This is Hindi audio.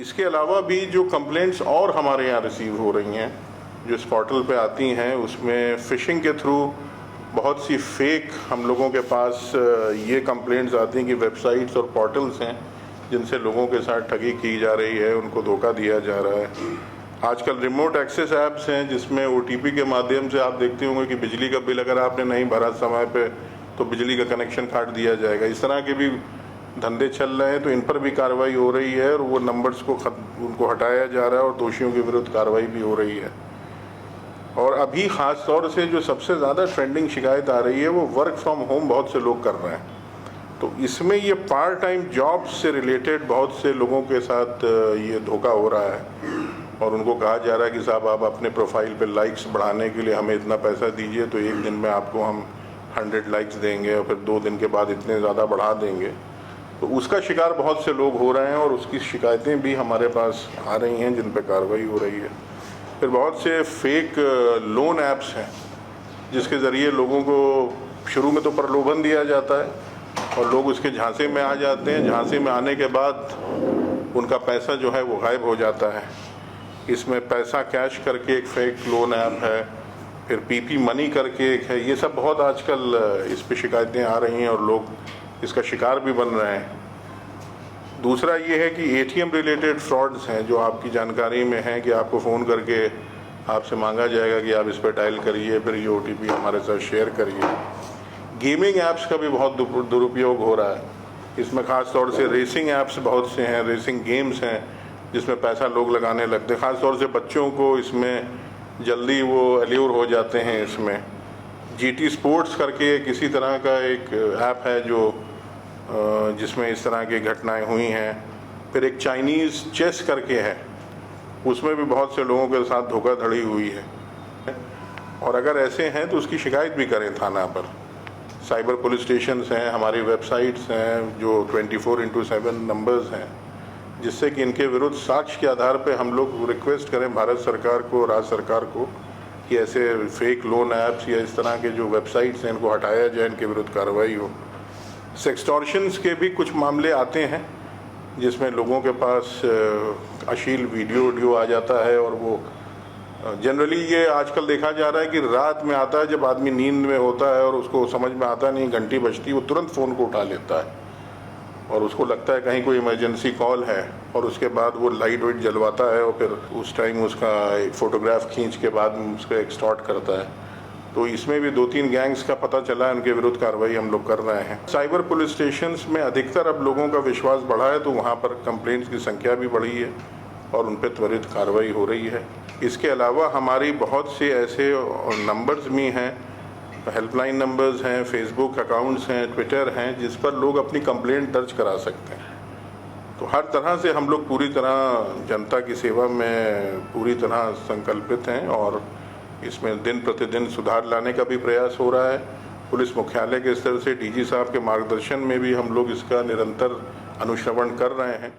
इसके अलावा भी जो कंप्लेंट्स और हमारे यहाँ रिसीव हो रही हैं, जो इस पोर्टल पे आती हैं, उसमें फ़िशिंग के थ्रू बहुत सी फेक हम लोगों के पास ये कंप्लेंट्स आती हैं कि वेबसाइट्स और पोर्टल्स हैं जिनसे लोगों के साथ ठगी की जा रही है, उनको धोखा दिया जा रहा है। आजकल रिमोट एक्सेस ऐप्स हैं जिसमें OTP के माध्यम से आप देखते होंगे कि बिजली का बिल अगर आपने नहीं भरा समय पे तो बिजली का कनेक्शन काट दिया जाएगा। इस तरह के भी धंधे चल रहे हैं, तो इन पर भी कार्रवाई हो रही है और वो नंबर्स को उनको हटाया जा रहा है और दोषियों के विरुद्ध कार्रवाई भी हो रही है। और अभी ख़ास तौर से जो सबसे ज़्यादा ट्रेंडिंग शिकायत आ रही है वो वर्क फ्रॉम होम बहुत से लोग कर रहे हैं। तो इसमें ये पार्ट टाइम जॉब से रिलेटेड बहुत से लोगों के साथ ये धोखा हो रहा है और उनको कहा जा रहा है कि साहब आप अपने प्रोफाइल पे लाइक्स बढ़ाने के लिए हमें इतना पैसा दीजिए, तो एक दिन में आपको हम 100 लाइक्स देंगे और फिर 2 दिन के बाद इतने ज़्यादा बढ़ा देंगे। तो उसका शिकार बहुत से लोग हो रहे हैं और उसकी शिकायतें भी हमारे पास आ रही हैं जिन पर कार्रवाई हो रही है। फिर बहुत से फेक लोन ऐप्स हैं जिसके ज़रिए लोगों को शुरू में तो प्रलोभन दिया जाता है और लोग उसके झांसे में आ जाते हैं। झांसे में आने के बाद उनका पैसा जो है वो गायब हो जाता है। इसमें पैसा कैश करके एक फेक लोन ऐप है, फिर PP मनी करके एक है। ये सब बहुत आजकल इस पे शिकायतें आ रही हैं और लोग इसका शिकार भी बन रहे हैं। दूसरा ये है कि ATM रिलेटेड फ्रॉड्स हैं जो आपकी जानकारी में हैं कि आपको फ़ोन करके आपसे मांगा जाएगा कि आप इस पर डायल करिए, फिर ये OTP हमारे साथ शेयर करिए। गेमिंग ऐप्स का भी बहुत दुरुपयोग हो रहा है। इसमें ख़ास तौर से रेसिंग ऐप्स बहुत से हैं, रेसिंग गेम्स हैं जिसमें पैसा लोग लगाने लगते हैं। ख़ास तौर से बच्चों को इसमें जल्दी वो एल्यूर हो जाते हैं। इसमें GT स्पोर्ट्स करके किसी तरह का एक ऐप है जो जिसमें इस तरह की घटनाएं हुई हैं। फिर एक चाइनीज़ चेस करके है, उसमें भी बहुत से लोगों के साथ धोखाधड़ी हुई है। और अगर ऐसे हैं तो उसकी शिकायत भी करें थाना पर। साइबर पुलिस स्टेशंस हैं, हमारी वेबसाइट्स हैं जो 24/7 नंबर्स हैं, जिससे कि इनके विरुद्ध साक्ष्य के आधार पर हम लोग रिक्वेस्ट करें भारत सरकार को, राज्य सरकार को कि ऐसे फेक लोन ऐप्स या इस तरह के जो वेबसाइट्स हैं इनको हटाया जाए, इनके विरुद्ध कार्रवाई हो। सेक्सटॉर्शंस के भी कुछ मामले आते हैं जिसमें लोगों के पास अश्लील वीडियो आ जाता है और वो जनरली ये आजकल देखा जा रहा है कि रात में आता है जब आदमी नींद में होता है और उसको समझ में आता नहीं, घंटी बजती, वो तुरंत फ़ोन को उठा लेता है और उसको लगता है कहीं कोई इमरजेंसी कॉल है और उसके बाद वो लाइट वाइट जलवाता है और फिर उस टाइम उसका एक फ़ोटोग्राफ खींच के बाद उसको एक्सटॉर्ट करता है। तो इसमें भी 2-3 गैंग्स का पता चला है, उनके विरुद्ध कार्रवाई हम लोग कर रहे हैं। साइबर पुलिस स्टेशंस में अधिकतर अब लोगों का विश्वास बढ़ा है, तो वहाँ पर कंप्लेंट्स की संख्या भी बढ़ी है और उन पर त्वरित कार्रवाई हो रही है। इसके अलावा हमारी बहुत से ऐसे नंबर्स भी हैं, हेल्पलाइन नंबर्स हैं, फेसबुक अकाउंट्स हैं, ट्विटर हैं, जिस पर लोग अपनी कंप्लेंट दर्ज करा सकते हैं। तो हर तरह से हम लोग पूरी तरह जनता की सेवा में पूरी तरह संकल्पित हैं और इसमें दिन प्रतिदिन सुधार लाने का भी प्रयास हो रहा है। पुलिस मुख्यालय के स्तर से DG साहब के मार्गदर्शन में भी हम लोग इसका निरंतर अनुश्रवण कर रहे हैं।